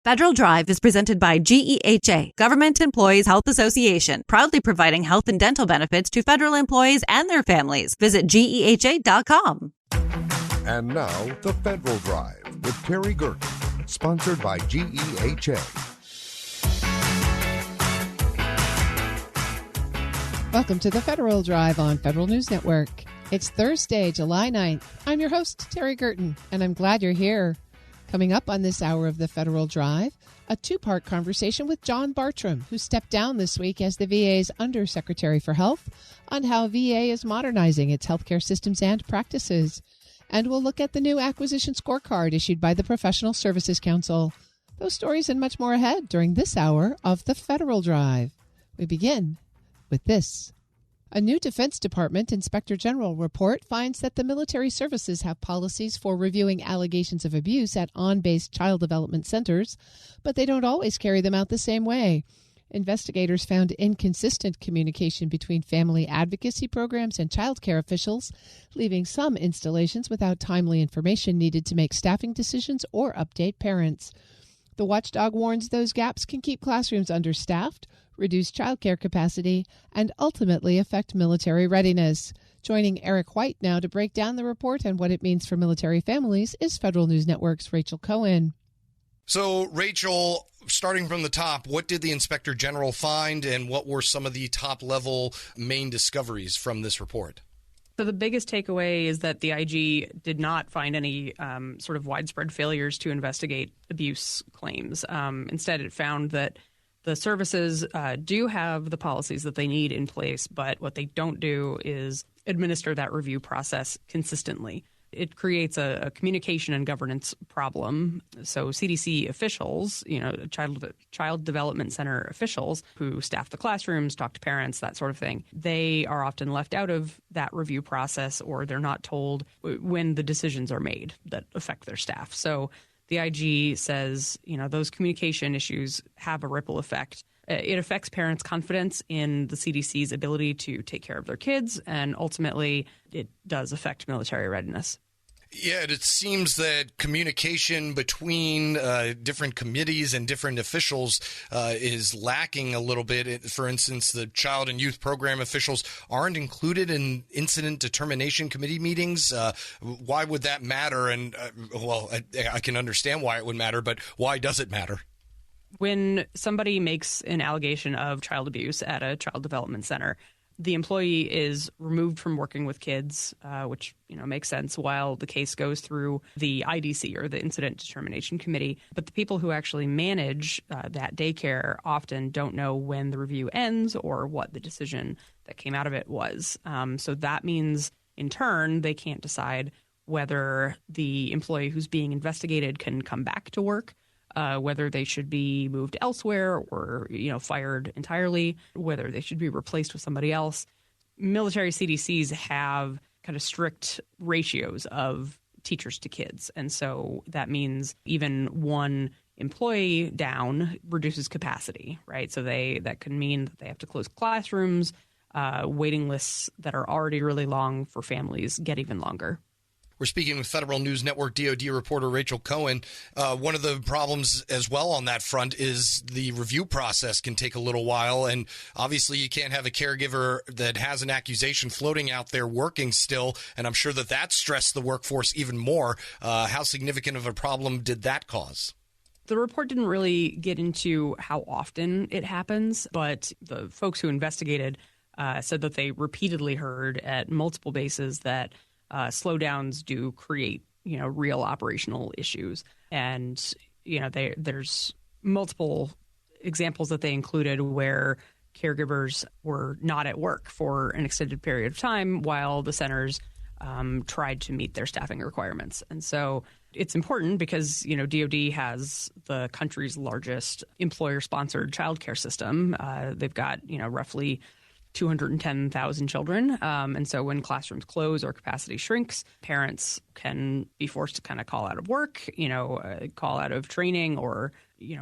Federal Drive is presented by GEHA, Government Employees Health Association, proudly providing health and dental benefits to federal employees and their families. Visit GEHA.com. And now, the Federal Drive with Terry Gerton, sponsored by GEHA. Welcome to the Federal Drive on Federal News Network. It's Thursday, July 9th. I'm your host, Terry Gerton, and I'm glad you're here. Coming up on this hour of the Federal Drive, a two-part conversation with John Bartram, who stepped down this week as the VA's Undersecretary for Health, on how VA is modernizing its healthcare systems and practices. And we'll look at the new acquisition scorecard issued by the Professional Services Council. Those stories and much more ahead during this hour of the Federal Drive. We begin with this. A new Defense Department Inspector General report finds that the military services have policies for reviewing allegations of abuse at on-base child development centers, but they don't always carry them out the same way. Investigators found inconsistent communication between family advocacy programs and child care officials, leaving some installations without timely information needed to make staffing decisions or update parents. The watchdog warns those gaps can keep classrooms understaffed, reduce childcare capacity, and ultimately affect military readiness. Joining Eric White now to break down the report and what it means for military families is Federal News Network's Rachel Cohen. So, Rachel, starting from the top, what did the Inspector General find, and what were some of the top-level main discoveries from this report? So the biggest takeaway is that the IG did not find any sort of widespread failures to investigate abuse claims. Instead, it found that the services do have the policies that they need in place, but what they don't do is administer that review process consistently. It creates a communication and governance problem. So CDC officials, child development center officials who staff the classrooms, talk to parents, that sort of thing, they are often left out of that review process, or they're not told when the decisions are made that affect their staff. So the IG says, those communication issues have a ripple effect. It affects parents' confidence in the CDC's ability to take care of their kids, and ultimately it does affect military readiness. Yeah, it seems that communication between different committees and different officials is lacking a little bit. For instance, the Child and Youth Program officials aren't included in Incident Determination Committee meetings. Why would that matter? And, I can understand why it would matter, but why does it matter? When somebody makes an allegation of child abuse at a child development center, the employee is removed from working with kids, which makes sense, while the case goes through the IDC, or the Incident Determination Committee. But the people who actually manage that daycare often don't know when the review ends or what the decision that came out of it was. So that means, in turn, they can't decide whether the employee who's being investigated can come back to work, whether they should be moved elsewhere or, fired entirely, whether they should be replaced with somebody else. Military CDCs have kind of strict ratios of teachers to kids. And so that means even one employee down reduces capacity, right? So that can mean that they have to close classrooms. Waiting lists that are already really long for families get even longer. We're speaking with Federal News Network DoD reporter Rachel Cohen. One of the problems as well on that front is the review process can take a little while, and obviously you can't have a caregiver that has an accusation floating out there working still, and I'm sure that stressed the workforce even more. How significant of a problem did that cause? The report didn't really get into how often it happens, but the folks who investigated said that they repeatedly heard at multiple bases that slowdowns do create, real operational issues. And, there's multiple examples that they included where caregivers were not at work for an extended period of time while the centers tried to meet their staffing requirements. And so it's important because, DoD has the country's largest employer-sponsored childcare system. They've got, roughly 210,000 children. And so when classrooms close or capacity shrinks, parents can be forced to kind of call out of work, call out of training, or,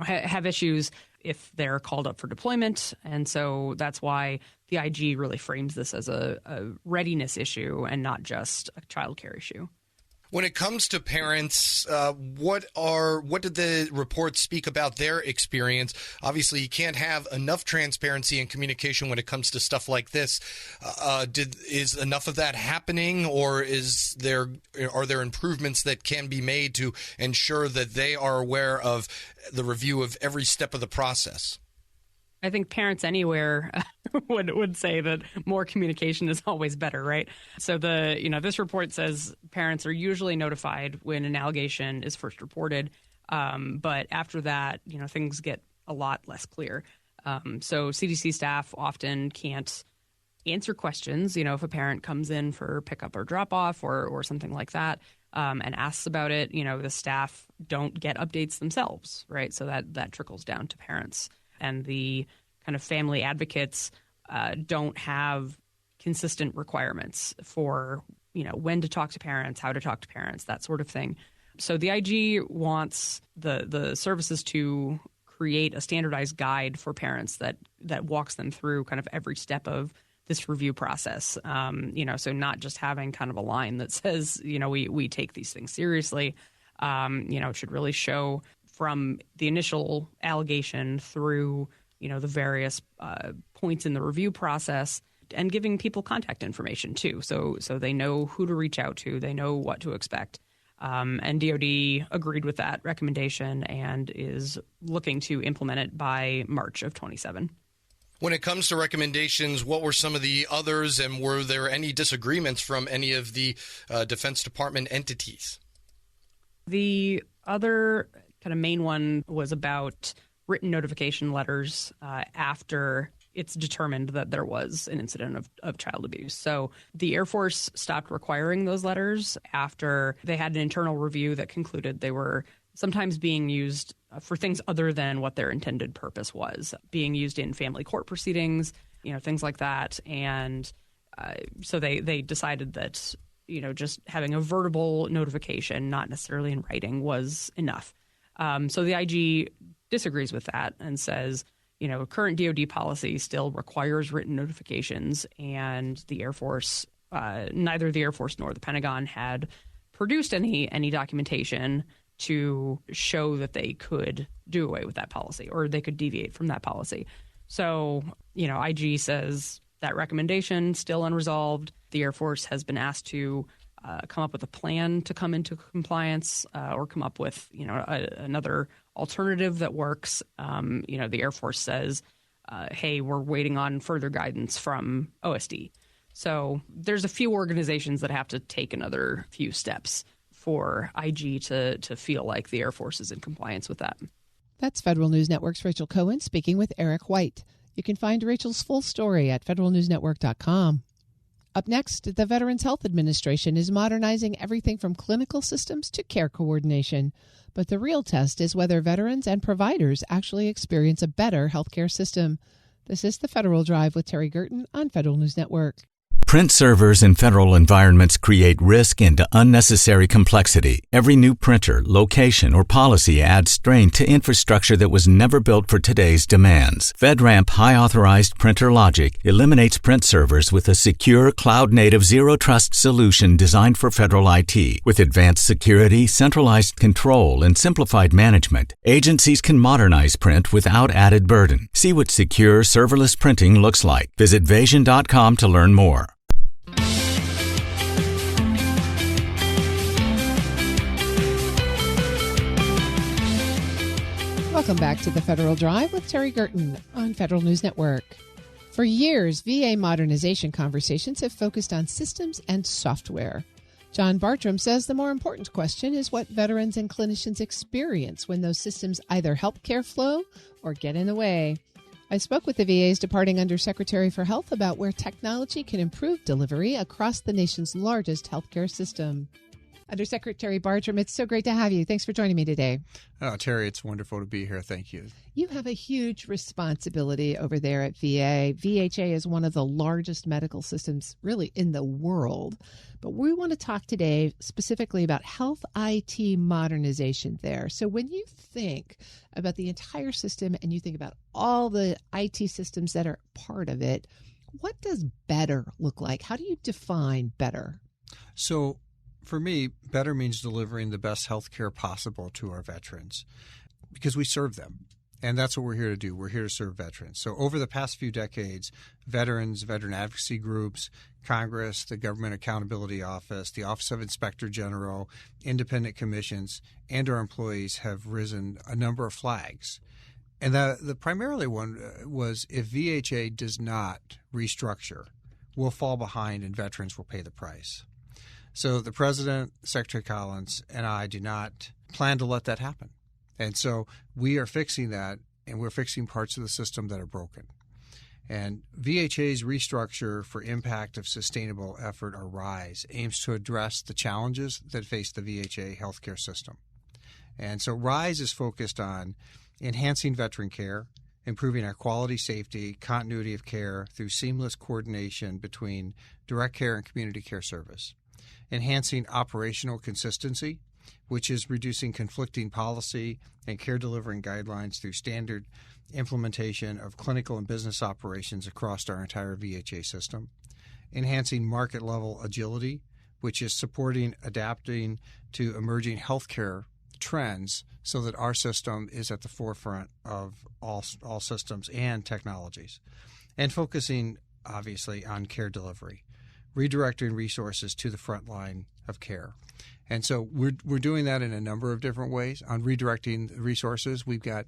have issues if they're called up for deployment. And so that's why the IG really frames this as a readiness issue and not just a child care issue. When it comes to parents, what did the report speak about their experience? Obviously, you can't have enough transparency and communication when it comes to stuff like this. Is enough of that happening, or are there improvements that can be made to ensure that they are aware of the review of every step of the process? I think parents anywhere would say that more communication is always better, right? So this report says parents are usually notified when an allegation is first reported, but after that, things get a lot less clear. So CDC staff often can't answer questions. If a parent comes in for pickup or drop off or something like that, and asks about it, the staff don't get updates themselves, right? So that trickles down to parents. And the kind of family advocates don't have consistent requirements for, when to talk to parents, how to talk to parents, that sort of thing. So the IG wants the services to create a standardized guide for parents that walks them through kind of every step of this review process. So not just having kind of a line that says, we take these things seriously. It should really show from the initial allegation through, the various points in the review process, and giving people contact information too. So they know who to reach out to, they know what to expect. And DOD agreed with that recommendation and is looking to implement it by March of 2027. When it comes to recommendations, what were some of the others, and were there any disagreements from any of the Defense Department entities? The other kind of main one was about written notification letters after it's determined that there was an incident of child abuse. So the Air Force stopped requiring those letters after they had an internal review that concluded they were sometimes being used for things other than what their intended purpose was, being used in family court proceedings, things like that. And so they decided that, just having a verbal notification, not necessarily in writing, was enough. So the IG disagrees with that and says, current DOD policy still requires written notifications, and the Air Force, neither the Air Force nor the Pentagon had produced any documentation to show that they could do away with that policy or they could deviate from that policy. So, IG says that recommendation still unresolved. The Air Force has been asked to come up with a plan to come into compliance or come up with, another alternative that works. The Air Force says, hey, we're waiting on further guidance from OSD. So there's a few organizations that have to take another few steps for IG to feel like the Air Force is in compliance with that. That's Federal News Network's Rachel Cohen speaking with Eric White. You can find Rachel's full story at federalnewsnetwork.com. Up next, the Veterans Health Administration is modernizing everything from clinical systems to care coordination. But the real test is whether veterans and providers actually experience a better healthcare system. This is the Federal Drive with Terry Gerton on Federal News Network. Print servers in federal environments create risk and unnecessary complexity. Every new printer, location, or policy adds strain to infrastructure that was never built for today's demands. FedRAMP High-Authorized Printer Logic eliminates print servers with a secure, cloud-native, zero-trust solution designed for federal IT. With advanced security, centralized control, and simplified management, agencies can modernize print without added burden. See what secure, serverless printing looks like. Visit Vasion.com to learn more. Welcome back to the Federal Drive with Terry Gerton on Federal News Network. For years, VA modernization conversations have focused on systems and software. John Bartram says the more important question is what veterans and clinicians experience when those systems either help care flow or get in the way. I spoke with the VA's departing Undersecretary for Health about where technology can improve delivery across the nation's largest healthcare system. Undersecretary Bartram, it's so great to have you. Thanks for joining me today. Oh, Terry, it's wonderful to be here. Thank you. You have a huge responsibility over there at VA. VHA is one of the largest medical systems really in the world. But we want to talk today specifically about health IT modernization there. So when you think about the entire system and you think about all the IT systems that are part of it, what does better look like? How do you define better? So For me, better means delivering the best health care possible to our veterans because we serve them. And that's what we're here to do. We're here to serve veterans. So over the past few decades, veterans, veteran advocacy groups, Congress, the Government Accountability Office, the Office of Inspector General, independent commissions, and our employees have risen a number of flags. And the primarily one was if VHA does not restructure, we'll fall behind and veterans will pay the price. So the President, Secretary Collins, and I do not plan to let that happen. And so we are fixing that, and we're fixing parts of the system that are broken. And VHA's restructure for impact of sustainable effort, or RISE, aims to address the challenges that face the VHA healthcare system. And so RISE is focused on enhancing veteran care, improving our quality, safety, continuity of care through seamless coordination between direct care and community care service, enhancing operational consistency, which is reducing conflicting policy and care delivering guidelines through standard implementation of clinical and business operations across our entire VHA system, enhancing market-level agility, which is supporting adapting to emerging healthcare trends so that our system is at the forefront of all systems and technologies, and focusing, obviously, on care delivery, redirecting resources to the front line of care. And so we're doing that in a number of different ways. On redirecting resources, we've got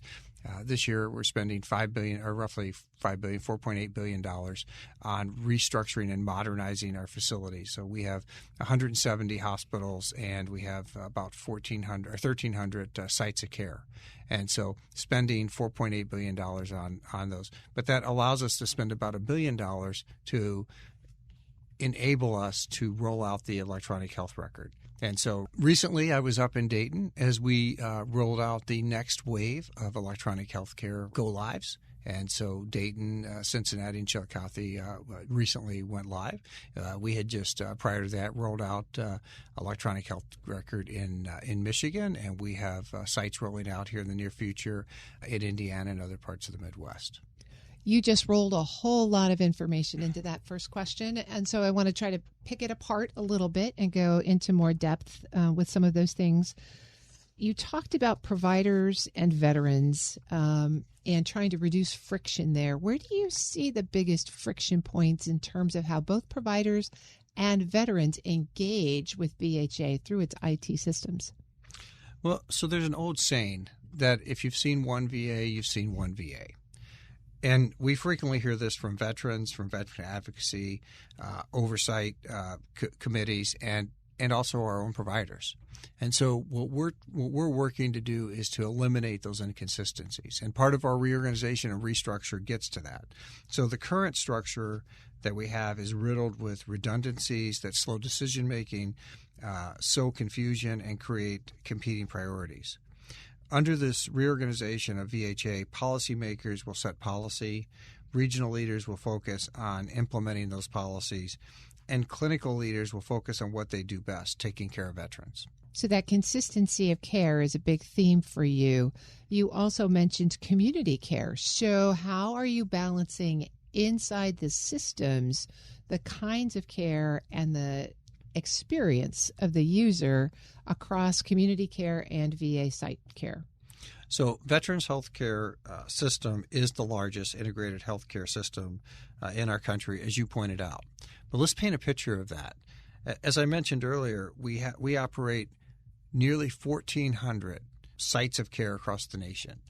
this year we're spending roughly $4.8 billion on restructuring and modernizing our facilities. So we have 170 hospitals and we have about 1,300 sites of care. And so spending $4.8 billion on those. But that allows us to spend about $1 billion to enable us to roll out the electronic health record. And so recently I was up in Dayton as we rolled out the next wave of electronic healthcare go-lives. And so Dayton, Cincinnati, and Chillicothe recently went live. We had just, prior to that, rolled out electronic health record in Michigan, and we have sites rolling out here in the near future in Indiana and other parts of the Midwest. You just rolled a whole lot of information into that first question, and so I want to try to pick it apart a little bit and go into more depth with some of those things. You talked about providers and veterans and trying to reduce friction there. Where do you see the biggest friction points in terms of how both providers and veterans engage with VHA through its IT systems? Well, so there's an old saying that if you've seen one VA, you've seen one VA. And we frequently hear this from veterans, from veteran advocacy, oversight committees, and also our own providers. And so what we're working to do is to eliminate those inconsistencies. And part of our reorganization and restructure gets to that. So the current structure that we have is riddled with redundancies that slow decision-making, sow confusion, and create competing priorities. Under this reorganization of VHA, policymakers will set policy, regional leaders will focus on implementing those policies, and clinical leaders will focus on what they do best, taking care of veterans. So that consistency of care is a big theme for you. You also mentioned community care. So how are you balancing inside the systems the kinds of care and the experience of the user across community care and VA site care? So Veterans Healthcare System is the largest integrated healthcare system in our country, as you pointed out. But let's paint a picture of that. As I mentioned earlier, we operate nearly 1,400 sites of care across the nation.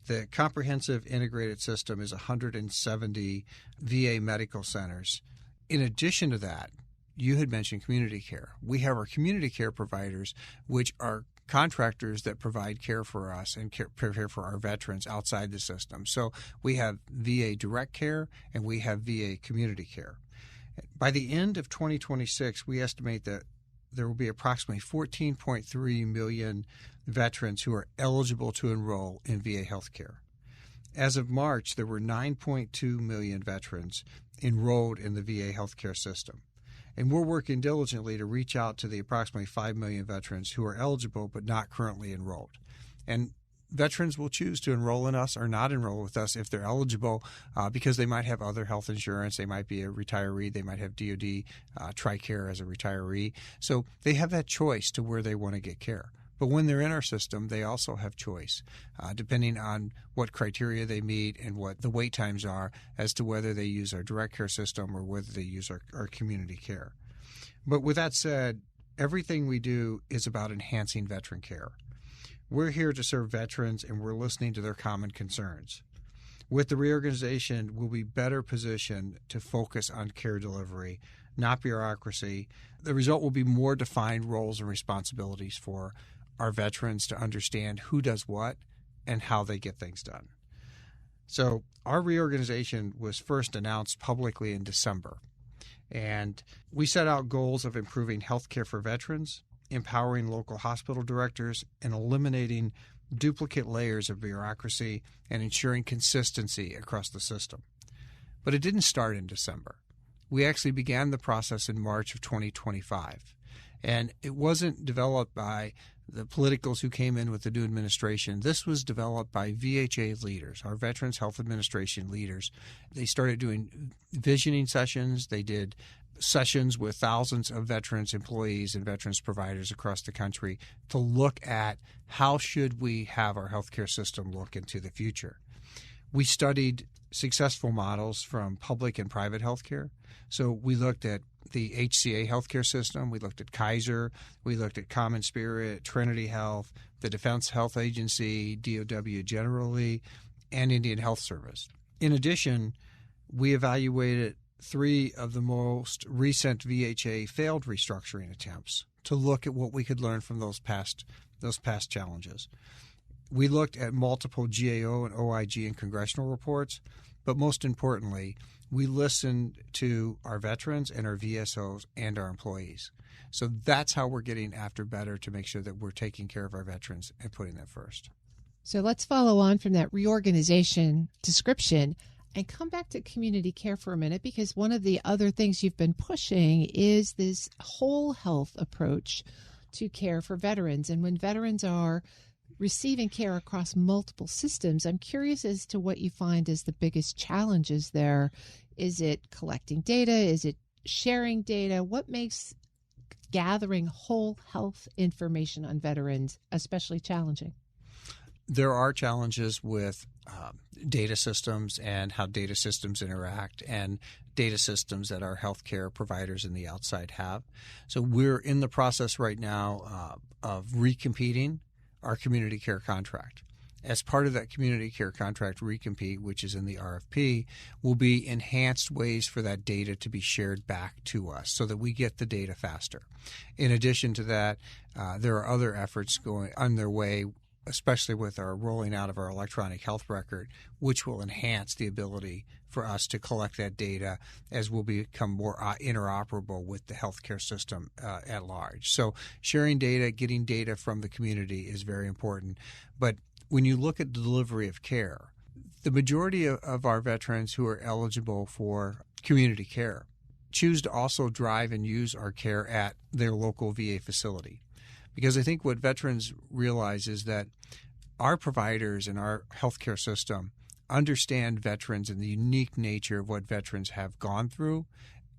The comprehensive integrated system is 170 VA medical centers. In addition to that, you had mentioned community care. We have our community care providers, which are contractors that provide care for us and care for our veterans outside the system. So we have VA direct care and we have VA community care. By the end of 2026, we estimate that there will be approximately 14.3 million veterans who are eligible to enroll in VA healthcare. As of March, there were 9.2 million veterans enrolled in the VA healthcare system. And we're working diligently to reach out to the approximately 5 million veterans who are eligible but not currently enrolled. And veterans will choose to enroll in us or not enroll with us if they're eligible because they might have other health insurance. They might be a retiree. They might have DOD TRICARE as a retiree. So they have that choice to where they want to get care. But when they're in our system, they also have choice, depending on what criteria they meet and what the wait times are as to whether they use our direct care system or whether they use our community care. But with that said, everything we do is about enhancing veteran care. We're here to serve veterans, and we're listening to their common concerns. With the reorganization, we'll be better positioned to focus on care delivery, not bureaucracy. The result will be more defined roles and responsibilities for our veterans to understand who does what and how they get things done. So our reorganization was first announced publicly in December, and we set out goals of improving health care for veterans, empowering local hospital directors, and eliminating duplicate layers of bureaucracy and ensuring consistency across the system. But it didn't start in December. We actually began the process in March of 2025. And it wasn't developed by the politicals who came in with the new administration. This was developed by VHA leaders, our Veterans Health Administration leaders. They started doing visioning sessions. They did sessions with thousands of veterans employees and veterans providers across the country to look at how should we have our healthcare system look into the future. We studied successful models from public and private healthcare. So we looked at the HCA healthcare system, we looked at Kaiser, we looked at Common Spirit, Trinity Health, the Defense Health Agency, DOW generally, and Indian Health Service. In addition, we evaluated 3 of the most recent VHA failed restructuring attempts to look at what we could learn from those past challenges. We looked at multiple GAO and OIG and congressional reports, but most importantly, we listened to our veterans and our VSOs and our employees. So that's how we're getting after better to make sure that we're taking care of our veterans and putting them first. So let's follow on from that reorganization description and come back to community care for a minute, because one of the other things you've been pushing is this whole health approach to care for veterans. And when veterans are receiving care across multiple systems, I'm curious as to what you find as the biggest challenges there. Is it collecting data? Is it sharing data? What makes gathering whole health information on veterans especially challenging? There are challenges with data systems and how data systems interact and data systems that our healthcare providers in the outside have. So we're in the process right now of recompeting our community care contract. As part of that community care contract recompete, which is in the RFP, will be enhanced ways for that data to be shared back to us so that we get the data faster. In addition to that, there are other efforts going on their way, especially with our rolling out of our electronic health record, which will enhance the ability for us to collect that data as we'll become more interoperable with the healthcare system at large. So sharing data, getting data from the community is very important. But when you look at the delivery of care, the majority of our veterans who are eligible for community care choose to also drive and use our care at their local VA facility. Because I think what veterans realize is that our providers and our healthcare system understand veterans and the unique nature of what veterans have gone through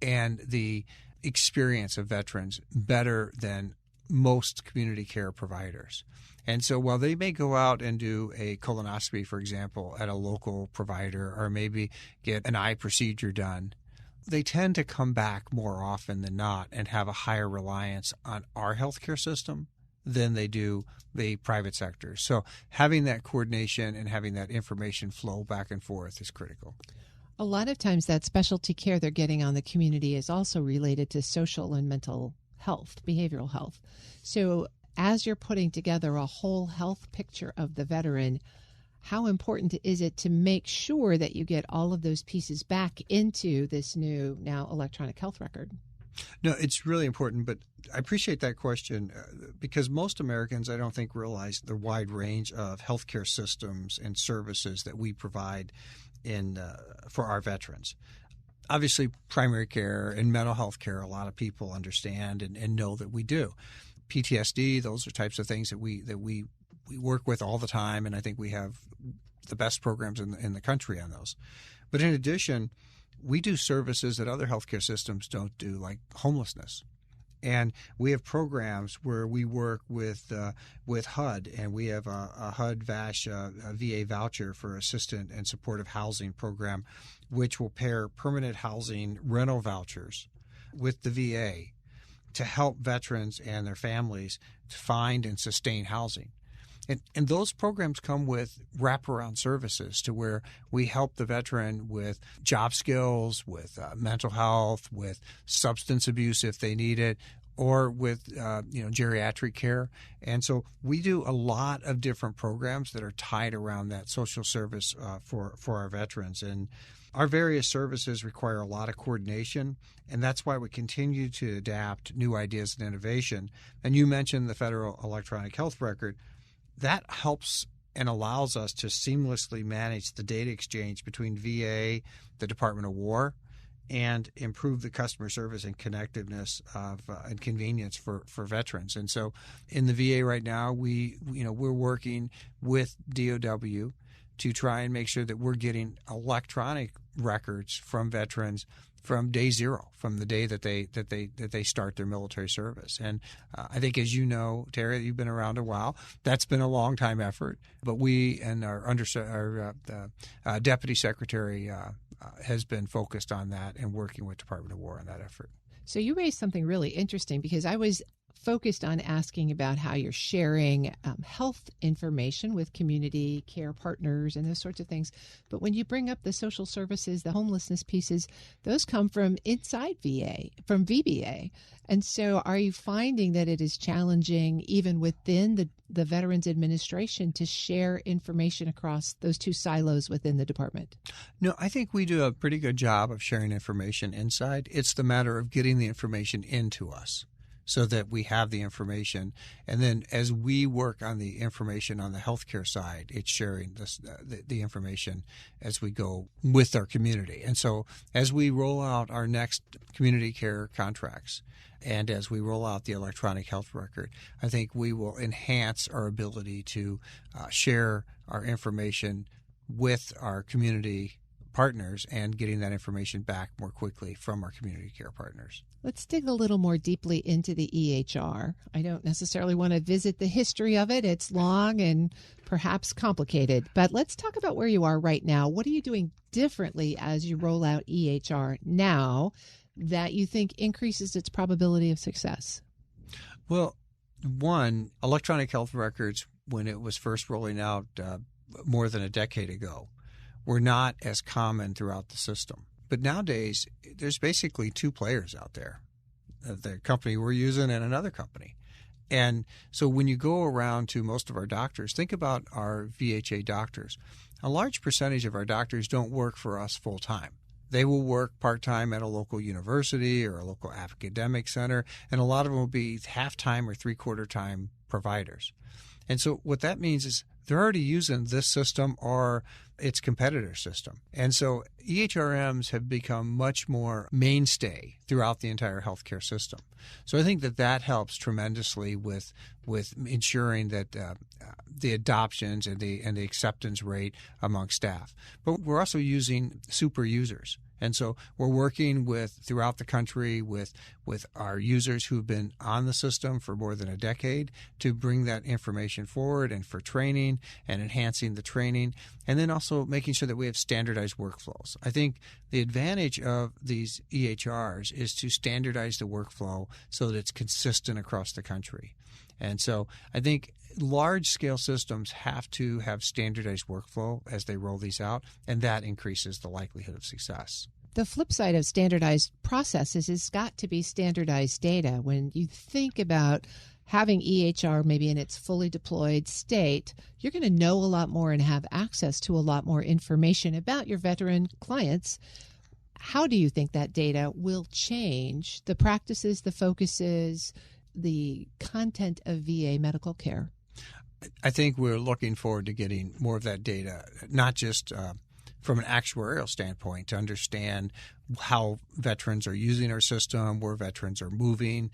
and the experience of veterans better than most community care providers. And so while they may go out and do a colonoscopy, for example, at a local provider or maybe get an eye procedure done, they tend to come back more often than not and have a higher reliance on our healthcare system than they do the private sector. So having that coordination and having that information flow back and forth is critical. A lot of times that specialty care they're getting on the community is also related to social and mental health, behavioral health. So as you're putting together a whole health picture of the veteran, how important is it to make sure that you get all of those pieces back into this new now electronic health record? No, it's really important, but I appreciate that question because most Americans, I don't think, realize the wide range of healthcare systems and services that we provide for our veterans. Obviously, primary care and mental health care, a lot of people understand and know that we do. PTSD, those are types of things that we we work with all the time, and I think we have the best programs in the country on those. But in addition, we do services that other healthcare systems don't do, like homelessness. And we have programs where we work with HUD, and we have a HUD-VASH VA voucher for assistant and supportive housing program, which will pair permanent housing rental vouchers with the VA to help veterans and their families to find and sustain housing. And those programs come with wraparound services to where we help the veteran with job skills, with mental health, with substance abuse if they need it, or with geriatric care. And so we do a lot of different programs that are tied around that social service for our veterans. And our various services require a lot of coordination, and that's why we continue to adapt new ideas and innovation. And you mentioned the Federal Electronic Health Record. That helps and allows us to seamlessly manage the data exchange between VA, the Department of War, and improve the customer service and connectiveness and convenience for veterans. And so in the VA right now, we're working with DOW to try and make sure that we're getting electronic records from veterans from day zero, from the day that they start their military service. And I think, as you know, Terry, you've been around a while. That's been a long time effort. But we and our Deputy Secretary has been focused on that and working with Department of War on that effort. So you raised something really interesting, because I was focused on asking about how you're sharing health information with community care partners and those sorts of things. But when you bring up the social services, the homelessness pieces, those come from inside VA, from VBA. And so are you finding that it is challenging even within the Veterans Administration to share information across those two silos within the department? No, I think we do a pretty good job of sharing information inside. It's the matter of getting the information into us, so that we have the information. And then as we work on the information on the healthcare side, it's sharing the information as we go with our community. And so as we roll out our next community care contracts, and as we roll out the electronic health record, I think we will enhance our ability to share our information with our community partners and getting that information back more quickly from our community care partners. Let's dig a little more deeply into the EHR. I don't necessarily want to visit the history of it. It's long and perhaps complicated, but let's talk about where you are right now. What are you doing differently as you roll out EHR now that you think increases its probability of success? Well, one, electronic health records, when it was first rolling out more than a decade ago, were not as common throughout the system. But nowadays, there's basically two players out there, the company we're using and another company. And so when you go around to most of our doctors, think about our VHA doctors. A large percentage of our doctors don't work for us full time. They will work part-time at a local university or a local academic center, and a lot of them will be half-time or three-quarter time providers. And so what that means is they're already using this system or its competitor system. And so EHRMs have become much more mainstay throughout the entire healthcare system. So I think that helps tremendously with ensuring that the adoptions and the acceptance rate among staff. But we're also using super users. And so we're working throughout the country with our users who've been on the system for more than a decade to bring that information forward and for training and enhancing the training, and then also making sure that we have standardized workflows. I think the advantage of these EHRs is to standardize the workflow so that it's consistent across the country. And so I think large-scale systems have to have standardized workflow as they roll these out, and that increases the likelihood of success. The flip side of standardized processes has got to be standardized data. When you think about having EHR maybe in its fully deployed state, you're going to know a lot more and have access to a lot more information about your veteran clients. How do you think that data will change the practices, the focuses, the content of VA medical care? I think we're looking forward to getting more of that data, not just from an actuarial standpoint, to understand how veterans are using our system, where veterans are moving,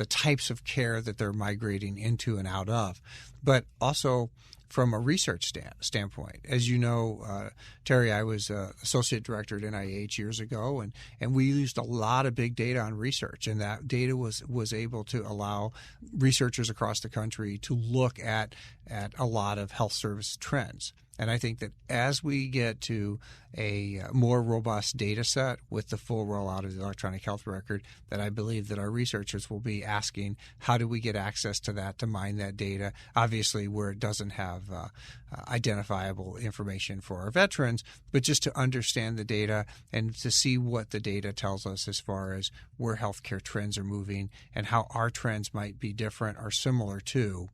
types of care that they're migrating into and out of, but also from a research standpoint. As you know, Terry, I was associate director at NIH years ago, and we used a lot of big data on research, and that data was able to allow researchers across the country to look at a lot of health service trends. And I think that as we get to a more robust data set with the full rollout of the electronic health record, that I believe that our researchers will be asking, how do we get access to that, to mine that data, obviously where it doesn't have identifiable information for our veterans, but just to understand the data and to see what the data tells us as far as where healthcare trends are moving and how our trends might be different or similar to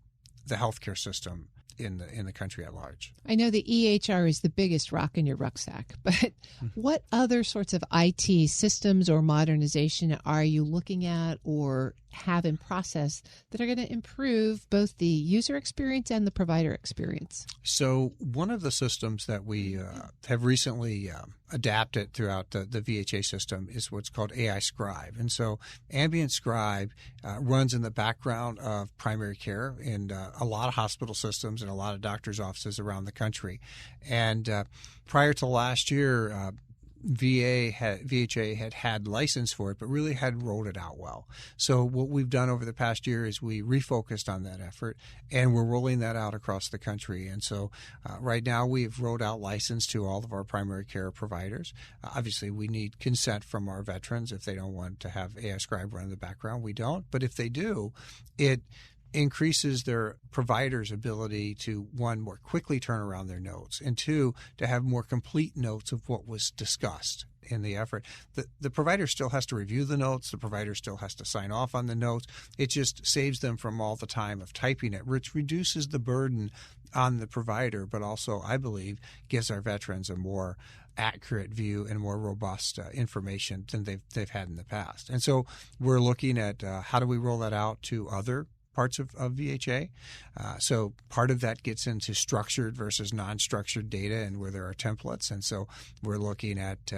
the healthcare system in the country at large. I know the EHR is the biggest rock in your rucksack, but what other sorts of IT systems or modernization are you looking at or have in process that are going to improve both the user experience and the provider experience? So one of the systems that we have recently adapted throughout the VHA system is what's called AI Scribe. And so Ambient Scribe runs in the background of primary care in a lot of hospital systems and a lot of doctors' offices around the country. And prior to last year, VHA had license for it, but really hadn't rolled it out well. So what we've done over the past year is we refocused on that effort, and we're rolling that out across the country. And so right now we've rolled out license to all of our primary care providers. Obviously, we need consent from our veterans. If they don't want to have AI Scribe run in the background, we don't. But if they do, it increases their provider's ability to, one, more quickly turn around their notes, and two, to have more complete notes of what was discussed in the effort. The provider still has to review the notes. The provider still has to sign off on the notes. It just saves them from all the time of typing it, which reduces the burden on the provider, but also, I believe, gives our veterans a more accurate view and more robust information than they've had in the past. And so we're looking at how do we roll that out to other parts of VHA. So part of that gets into structured versus non-structured data and where there are templates. And so we're looking at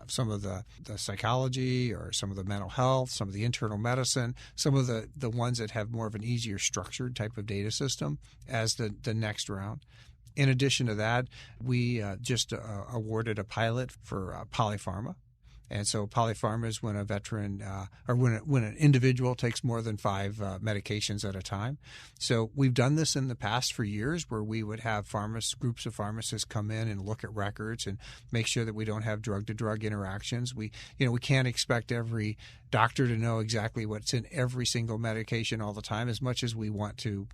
some of the psychology or some of the mental health, some of the internal medicine, some of the ones that have more of an easier structured type of data system as the next round. In addition to that, we just awarded a pilot for polypharma. And so polypharma is when a veteran or when an individual takes more than 5 medications at a time. So we've done this in the past for years, where we would have groups of pharmacists come in and look at records and make sure that we don't have drug-to-drug interactions. We can't expect every doctor to know exactly what's in every single medication all the time, as much as we want to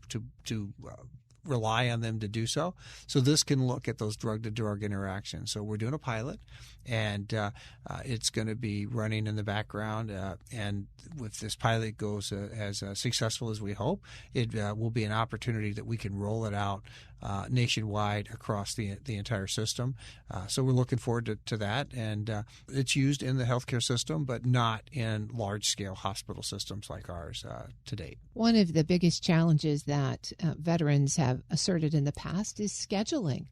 rely on them to do so. So this can look at those drug-to-drug interactions. So we're doing a pilot, and it's going to be running in the background. And if this pilot goes as successful as we hope, it will be an opportunity that we can roll it out nationwide across the entire system. So we're looking forward to that. And it's used in the healthcare system, but not in large-scale hospital systems like ours to date. One of the biggest challenges that veterans have asserted in the past is scheduling.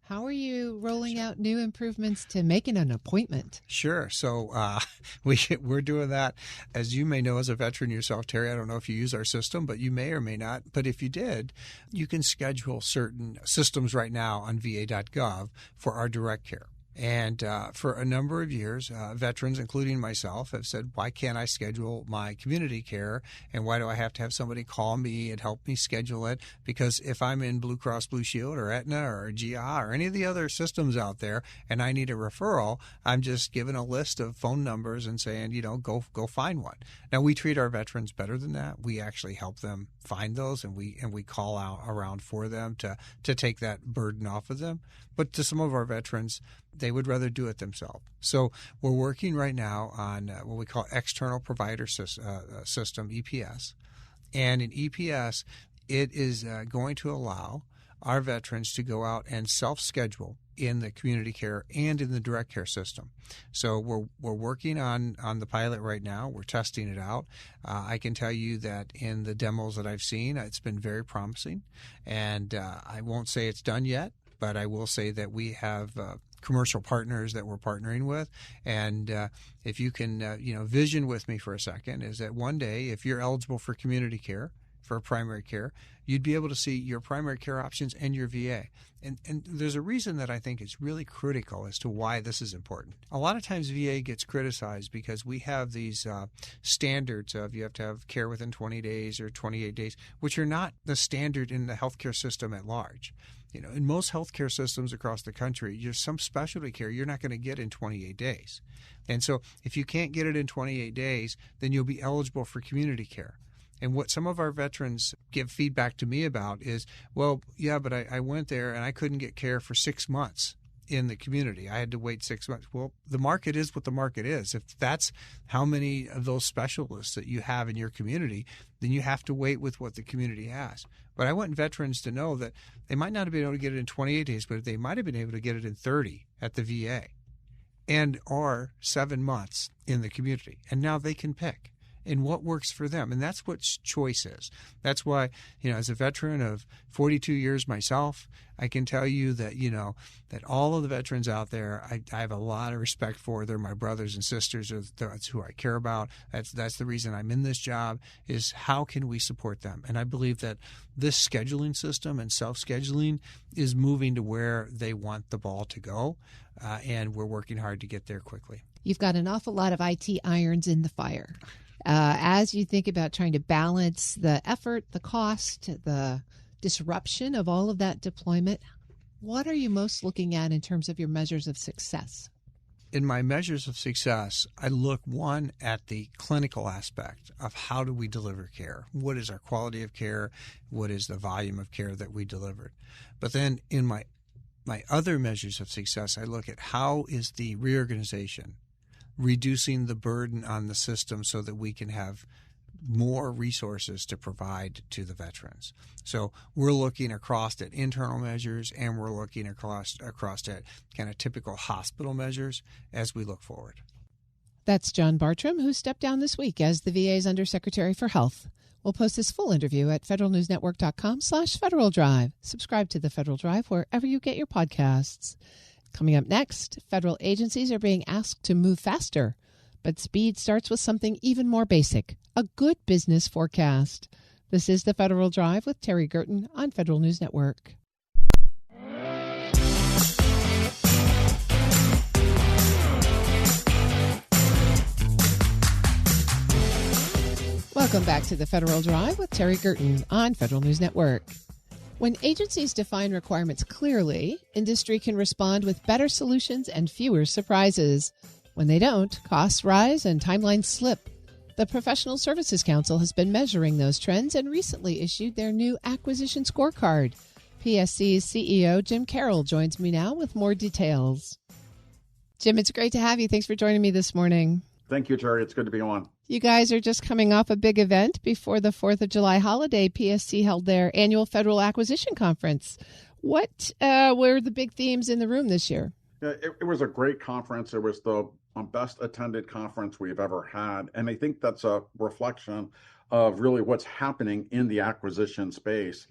How are you rolling out new improvements to making an appointment? Sure. So we're doing that. As you may know as a veteran yourself, Terry, I don't know if you use our system, but you may or may not. But if you did, you can schedule certain systems right now on va.gov for our direct care. And for a number of years, veterans, including myself, have said, why can't I schedule my community care? And why do I have to have somebody call me and help me schedule it? Because if I'm in Blue Cross Blue Shield or Aetna or GI or any of the other systems out there and I need a referral, I'm just given a list of phone numbers and saying, go find one. Now, we treat our veterans better than that. We actually help them find those, and we call out around for them to take that burden off of them. But to some of our veterans, they would rather do it themselves. So we're working right now on what we call external provider system, EPS. And in EPS, it is going to allow our veterans to go out and self-schedule in the community care and in the direct care system. So we're working on the pilot right now. We're testing it out. I can tell you that in the demos that I've seen, it's been very promising. And I won't say it's done yet, but I will say that we have commercial partners that we're partnering with. And if you can, vision with me for a second, is that one day, if you're eligible for community care, for primary care, you'd be able to see your primary care options and your VA. And there's a reason that I think is really critical as to why this is important. A lot of times VA gets criticized because we have these standards of you have to have care within 20 days or 28 days, which are not the standard in the healthcare system at large. In most healthcare systems across the country, there's some specialty care you're not going to get in 28 days. And so if you can't get it in 28 days, then you'll be eligible for community care. And what some of our veterans give feedback to me about is, well, yeah, but I went there and I couldn't get care for 6 months in the community. I had to wait 6 months. Well, the market is what the market is. If that's how many of those specialists that you have in your community, then you have to wait with what the community has. But I want veterans to know that they might not have been able to get it in 28 days, but they might have been able to get it in 30 at the VA and or 7 months in the community. And now they can pick. And what works for them. And that's what choice is. That's why, as a veteran of 42 years myself, I can tell you that, that all of the veterans out there, I have a lot of respect for. They're my brothers and sisters. That's who I care about. That's the reason I'm in this job, is how can we support them? And I believe that this scheduling system and self-scheduling is moving to where they want the ball to go. And we're working hard to get there quickly. You've got an awful lot of IT irons in the fire. As you think about trying to balance the effort, the cost, the disruption of all of that deployment, what are you most looking at in terms of your measures of success? In my measures of success, I look, one, at the clinical aspect of how do we deliver care? What is our quality of care? What is the volume of care that we delivered? But then in my other measures of success, I look at how is the reorganization reducing the burden on the system so that we can have more resources to provide to the veterans. So we're looking across at internal measures, and we're looking across at kind of typical hospital measures as we look forward. That's John Bartram, who stepped down this week as the VA's Undersecretary for Health. We'll post this full interview at federalnewsnetwork.com/Federal Drive. Subscribe to the Federal Drive wherever you get your podcasts. Coming up next, federal agencies are being asked to move faster, but speed starts with something even more basic, a good business forecast. This is the Federal Drive with Terry Gerton on Federal News Network. Welcome back to the Federal Drive with Terry Gerton on Federal News Network. When agencies define requirements clearly, industry can respond with better solutions and fewer surprises. When they don't, costs rise and timelines slip. The Professional Services Council has been measuring those trends and recently issued their new acquisition scorecard. PSC's CEO Jim Carroll joins me now with more details. Jim, it's great to have you. Thanks for joining me this morning. Thank you, Terry. It's good to be on. You guys are just coming off a big event before the 4th of July holiday. PSC held their annual Federal Acquisition Conference. What were the big themes in the room this year? It was a great conference. It was the best attended conference we've ever had. And I think that's a reflection of really what's happening in the acquisition space.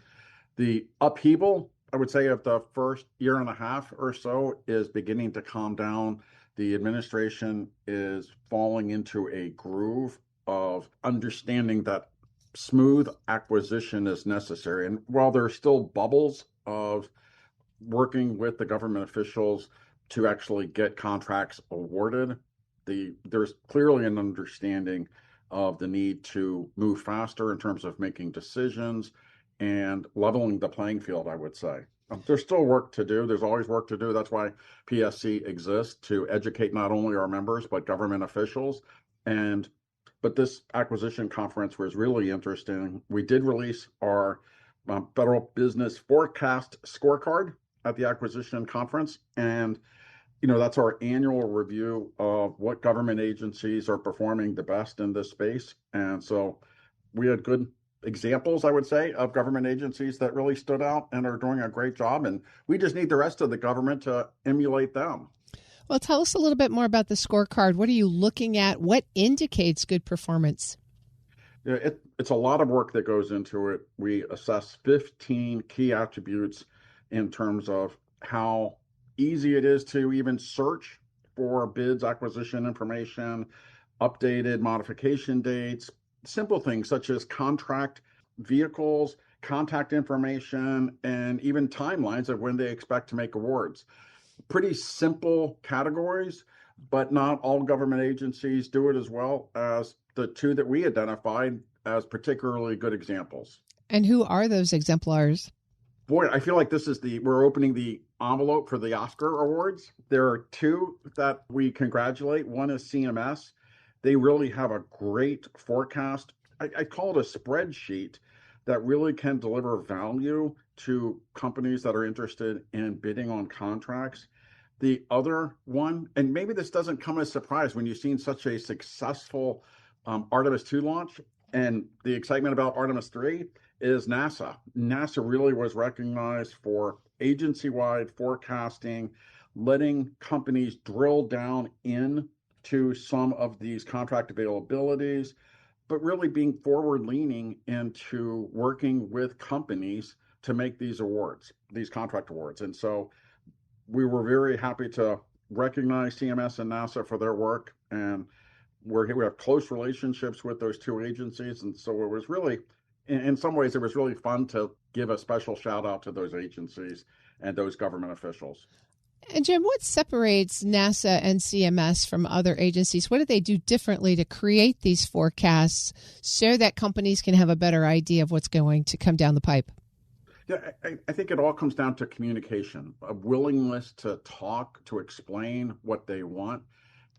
The upheaval, I would say, of the first year and a half or so is beginning to calm down. The administration is falling into a groove of understanding that smooth acquisition is necessary. And while there are still bubbles of working with the government officials to actually get contracts awarded, there's clearly an understanding of the need to move faster in terms of making decisions and leveling the playing field, I would say. There's still work to do. There's always work to do. That's why PSC exists, to educate not only our members, but government officials. But this acquisition conference was really interesting. We did release our Federal Business Forecast Scorecard at the acquisition conference. And, that's our annual review of what government agencies are performing the best in this space. And so we had good examples, I would say, of government agencies that really stood out and are doing a great job. And we just need the rest of the government to emulate them. Well, tell us a little bit more about the scorecard. What are you looking at? What indicates good performance? It's a lot of work that goes into it. We assess 15 key attributes in terms of how easy it is to even search for bids, acquisition information, updated modification dates, simple things such as contract vehicles, contact information, and even timelines of when they expect to make awards. Pretty simple categories, but not all government agencies do it as well as the two that we identified as particularly good examples. And who are those exemplars? Boy, I feel like we're opening the envelope for the Oscar Awards. There are two that we congratulate. One is CMS. They really have a great forecast. I call it a spreadsheet that really can deliver value to companies that are interested in bidding on contracts. The other one, and maybe this doesn't come as a surprise when you've seen such a successful Artemis 2 launch and the excitement about Artemis 3, is NASA. NASA really was recognized for agency-wide forecasting, letting companies drill down into some of these contract availabilities, but really being forward-leaning into working with companies to make these awards, these contract awards. And so we were very happy to recognize CMS and NASA for their work, and we have close relationships with those two agencies. And so it was really, in some ways, it was really fun to give a special shout out to those agencies and those government officials. And Jim, what separates NASA and CMS from other agencies? What do they do differently to create these forecasts so that companies can have a better idea of what's going to come down the pipe? Yeah, I think it all comes down to communication, a willingness to talk, to explain what they want.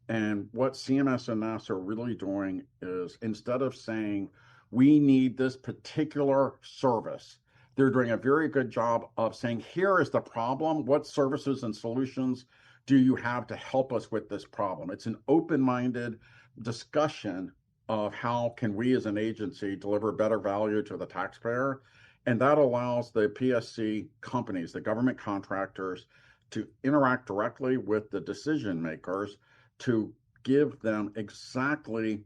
And what CMS and NASA are really doing is, instead of saying, we need this particular service, they're doing a very good job of saying, here is the problem. What services and solutions do you have to help us with this problem? It's an open-minded discussion of how can we as an agency deliver better value to the taxpayer. And that allows the PSC companies, the government contractors, to interact directly with the decision makers to give them exactly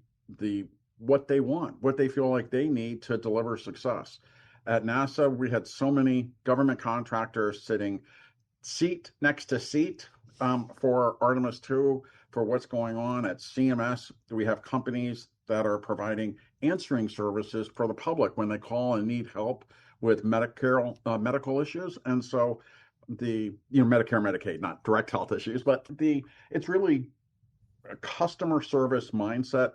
what they want, what they feel like they need to deliver success. At NASA, we had so many government contractors sitting seat next to seat for Artemis 2, for what's going on. At CMS, we have companies that are providing answering services for the public when they call and need help with medical issues. And so Medicare, Medicaid, not direct health issues, but it's really a customer service mindset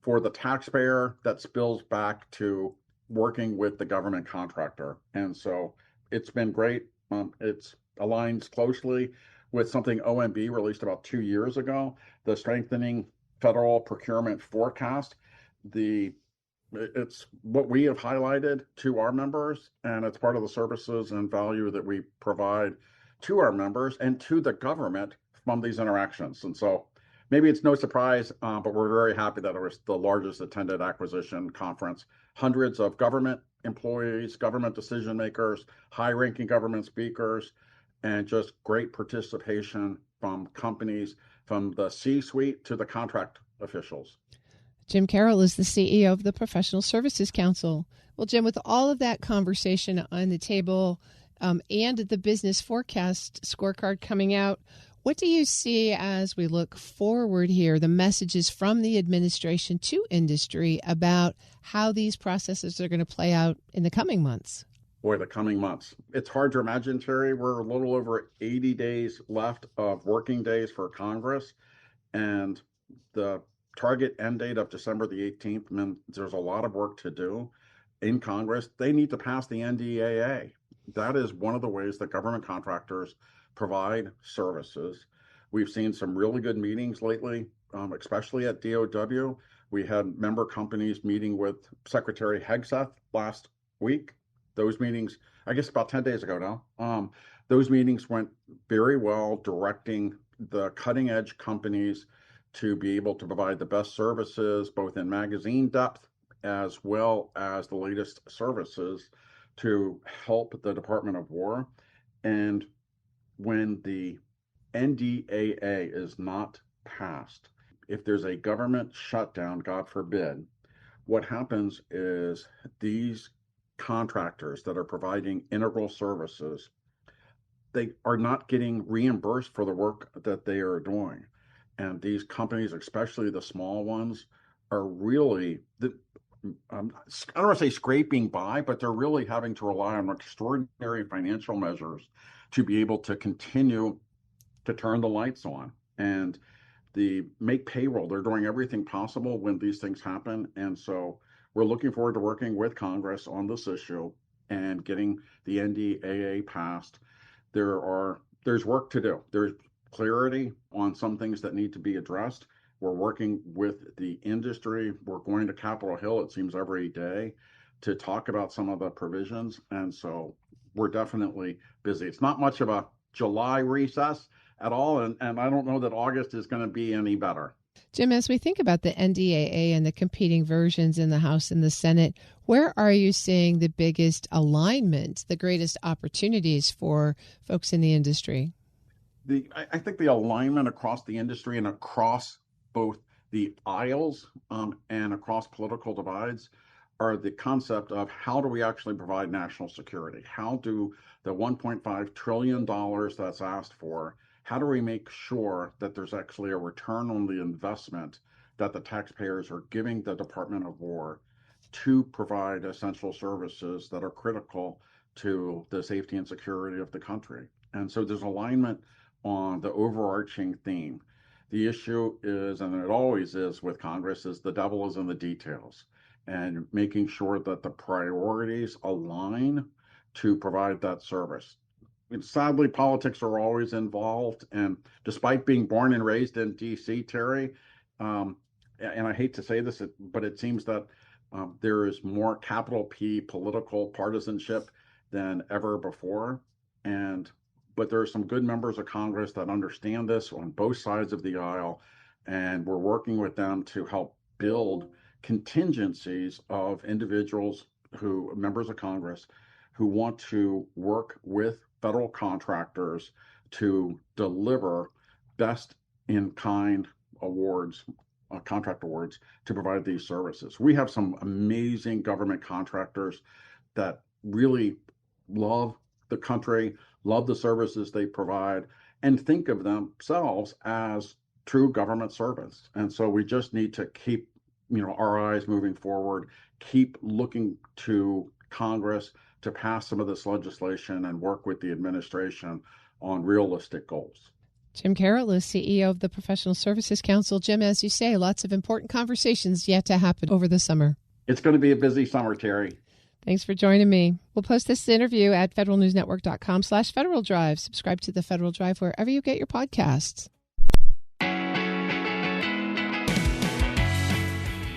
for the taxpayer that spills back to working with the government contractor. And so it's been great. It aligns closely with something OMB released about 2 years ago, the Strengthening Federal Procurement Forecast. It's what we have highlighted to our members, and it's part of the services and value that we provide to our members and to the government from these interactions. And so maybe it's no surprise, but we're very happy that it was the largest attended acquisition conference. Hundreds of government employees, government decision makers, high-ranking government speakers, and just great participation from companies, from the C-suite to the contract officials. Jim Carroll is the CEO of the Professional Services Council. Well, Jim, with all of that conversation on the table and the business forecast scorecard coming out, what do you see as we look forward here, the messages from the administration to industry about how these processes are going to play out in the coming months? Boy, the coming months. It's hard to imagine, Terry. We're a little over 80 days left of working days for Congress, and the target end date of December the 18th means there's a lot of work to do in Congress. They need to pass the NDAA. That is one of the ways that government contractors provide services. We've seen some really good meetings lately, especially at DOW. We had member companies meeting with Secretary Hegseth last week. Those meetings, I guess about 10 days ago now, those meetings went very well, directing the cutting edge companies to be able to provide the best services, both in magazine depth as well as the latest services to help the Department of War. And when the NDAA is not passed, if there's a government shutdown, God forbid, what happens is these contractors that are providing integral services they are not getting reimbursed for the work that they are doing. And these companies, especially the small ones, are really, I don't want to say scraping by, but they're really having to rely on extraordinary financial measures to be able to continue to turn the lights on. And the make payroll, they're doing everything possible when these things happen. And so we're looking forward to working with Congress on this issue and getting the NDAA passed. There's work to do. There's clarity on some things that need to be addressed. We're working with the industry. We're going to Capitol Hill, it seems, every day to talk about some of the provisions. And so we're definitely busy. It's not much of a July recess at all. And I don't know that August is going to be any better. Jim, as we think about the NDAA and the competing versions in the House and the Senate, where are you seeing the biggest alignment, the greatest opportunities for folks in the industry? I think the alignment across the industry and across both the aisles and across political divides are the concept of how do we actually provide national security? How do the $1.5 trillion that's asked for, how do we make sure that there's actually a return on the investment that the taxpayers are giving the Department of War to provide essential services that are critical to the safety and security of the country? And so there's alignment on the overarching theme. The issue is, and it always is with Congress, is the devil is in the details, and making sure that the priorities align to provide that service. And sadly, politics are always involved, and despite being born and raised in D.C., Terry, and I hate to say this, but it seems that there is more capital P political partisanship than ever before. But there are some good members of Congress that understand this on both sides of the aisle, and we're working with them to help build contingencies of individuals members of Congress, who want to work with federal contractors to deliver best in kind awards, contract awards to provide these services. We have some amazing government contractors that really love the country, love the services they provide, and think of themselves as true government servants. And so we just need to keep, our eyes moving forward, keep looking to Congress to pass some of this legislation and work with the administration on realistic goals. Jim Carroll is CEO of the Professional Services Council. Jim, as you say, lots of important conversations yet to happen over the summer. It's going to be a busy summer, Terry. Thanks for joining me. We'll post this interview at federalnewsnetwork.com/Federal Drive. Subscribe to the Federal Drive wherever you get your podcasts.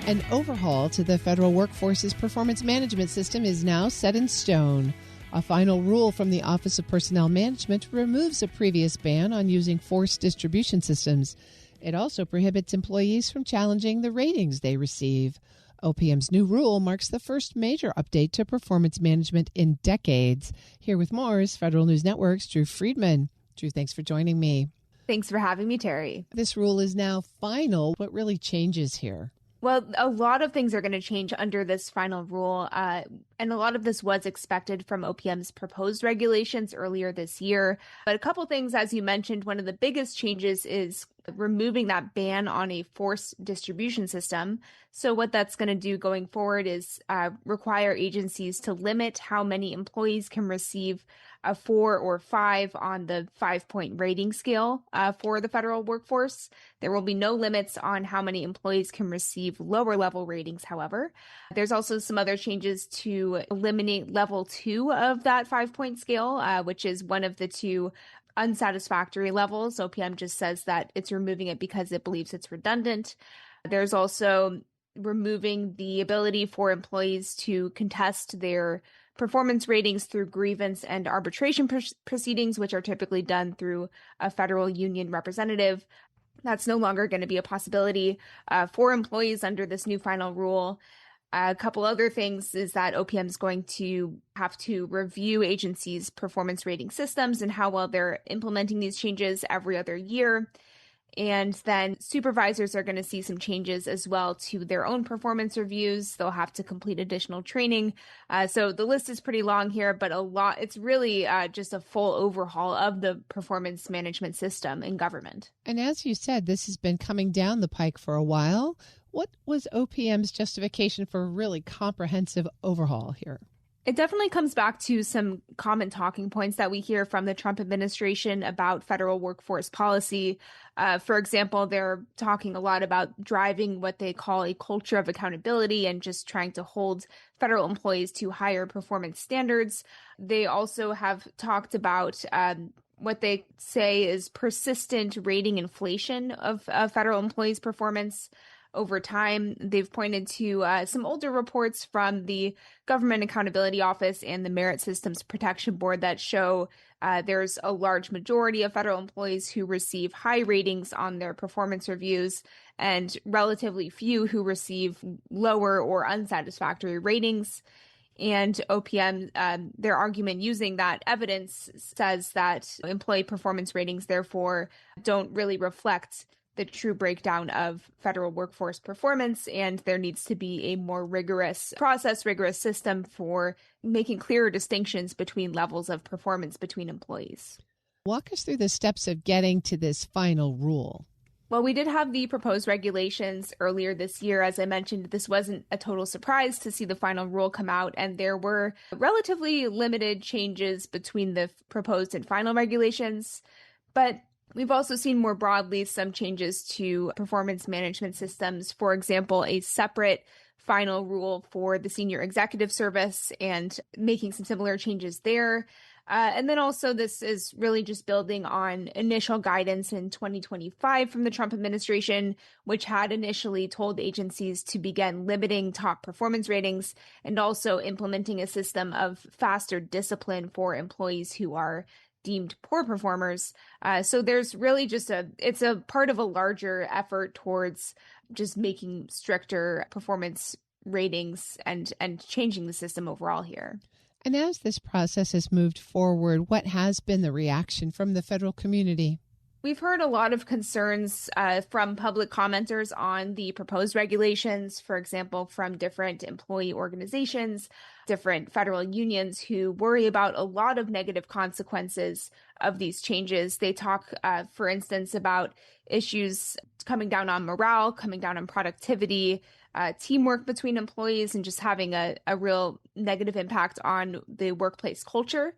An overhaul to the federal workforce's performance management system is now set in stone. A final rule from the Office of Personnel Management removes a previous ban on using force distribution systems. It also prohibits employees from challenging the ratings they receive. OPM's new rule marks the first major update to performance management in decades. Here with more is Federal News Network's Drew Friedman. Drew, thanks for joining me. Thanks for having me, Terry. This rule is now final. What really changes here? Well, a lot of things are going to change under this final rule, and a lot of this was expected from OPM's proposed regulations earlier this year. But a couple things, as you mentioned, one of the biggest changes is removing that ban on a force distribution system. So what that's going to do going forward is require agencies to limit how many employees can receive a 4 or 5 on the 5-point rating scale for the federal workforce. There will be no limits on how many employees can receive lower level ratings, however. There's also some other changes to eliminate level 2 of that 5-point scale, which is one of the 2 unsatisfactory levels. OPM just says that it's removing it because it believes it's redundant. There's also removing the ability for employees to contest their performance ratings through grievance and arbitration proceedings, which are typically done through a federal union representative. That's no longer going to be a possibility for employees under this new final rule. A couple other things is that OPM is going to have to review agencies' performance rating systems and how well they're implementing these changes every other year. And then supervisors are going to see some changes as well to their own performance reviews. They'll have to complete additional training. So the list is pretty long here, but it's really just a full overhaul of the performance management system in government. And as you said, this has been coming down the pike for a while. What was OPM's justification for a really comprehensive overhaul here? It definitely comes back to some common talking points that we hear from the Trump administration about federal workforce policy. For example, they're talking a lot about driving what they call a culture of accountability and just trying to hold federal employees to higher performance standards. They also have talked about what they say is persistent rating inflation of federal employees' performance over time. They've pointed to some older reports from the Government Accountability Office and the Merit Systems Protection Board that show there's a large majority of federal employees who receive high ratings on their performance reviews and relatively few who receive lower or unsatisfactory ratings. And OPM, their argument using that evidence says that employee performance ratings, therefore, don't really reflect the true breakdown of federal workforce performance, and there needs to be a more rigorous process, rigorous system for making clearer distinctions between levels of performance between employees. Walk us through the steps of getting to this final rule. Well, we did have the proposed regulations earlier this year. As I mentioned, this wasn't a total surprise to see the final rule come out, and there were relatively limited changes between the proposed and final regulations. But we've also seen more broadly some changes to performance management systems. For example, a separate final rule for the senior executive service and making some similar changes there. And then also this is really just building on initial guidance in 2025 from the Trump administration, which had initially told agencies to begin limiting top performance ratings and also implementing a system of faster discipline for employees who are deemed poor performers. So there's really it's a part of a larger effort towards just making stricter performance ratings and changing the system overall here. And as this process has moved forward, what has been the reaction from the federal community? We've heard a lot of concerns from public commenters on the proposed regulations, for example, from different employee organizations, different federal unions who worry about a lot of negative consequences of these changes. They talk, for instance, about issues coming down on morale, coming down on productivity, teamwork between employees, and just having a real negative impact on the workplace culture.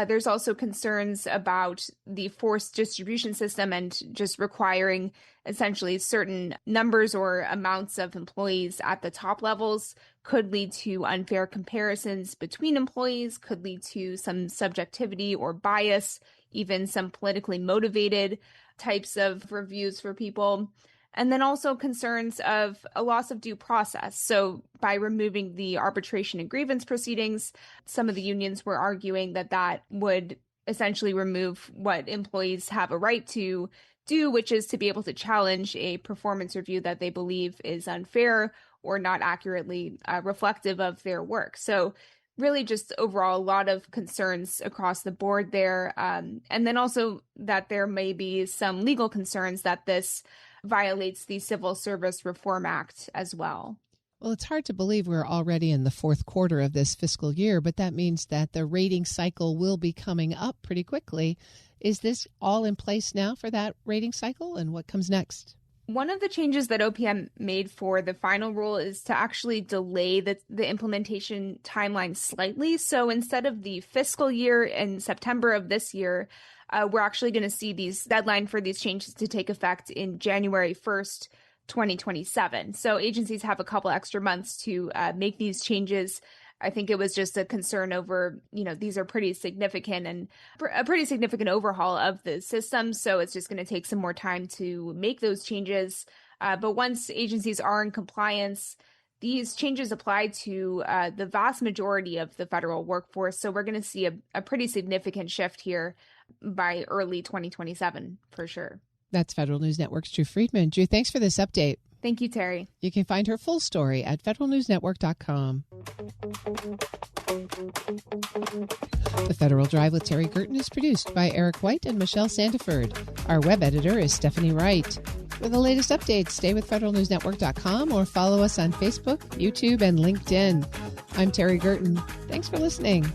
There's also concerns about the forced distribution system and just requiring essentially certain numbers or amounts of employees at the top levels could lead to unfair comparisons between employees, could lead to some subjectivity or bias, even some politically motivated types of reviews for people. And then also concerns of a loss of due process. So by removing the arbitration and grievance proceedings, some of the unions were arguing that would essentially remove what employees have a right to do, which is to be able to challenge a performance review that they believe is unfair or not accurately reflective of their work. So really just overall a lot of concerns across the board there. And then also that there may be some legal concerns that this violates the Civil Service Reform Act as well. Well, it's hard to believe we're already in the fourth quarter of this fiscal year, but that means that the rating cycle will be coming up pretty quickly. Is this all in place now for that rating cycle, and what comes next? One of the changes that OPM made for the final rule is to actually delay the implementation timeline slightly. So instead of the fiscal year in September of this year, we're actually going to see these deadline for these changes to take effect in January 1st, 2027. So agencies have a couple extra months to make these changes. I think it was just a concern over, these are pretty significant and a pretty significant overhaul of the system. So it's just going to take some more time to make those changes. But once agencies are in compliance, these changes apply to the vast majority of the federal workforce. So we're going to see a pretty significant shift here by early 2027 for sure. That's Federal News Network's Drew Friedman. Drew, thanks for this update. Thank you, Terry. You can find her full story at federalnewsnetwork.com. The Federal Drive with Terry Gerton is produced by Eric White and Michelle Sandiford. Our web editor is Stephanie Wright. For the latest updates, stay with federalnewsnetwork.com or follow us on Facebook, YouTube, and LinkedIn. I'm Terry Gerton. Thanks for listening.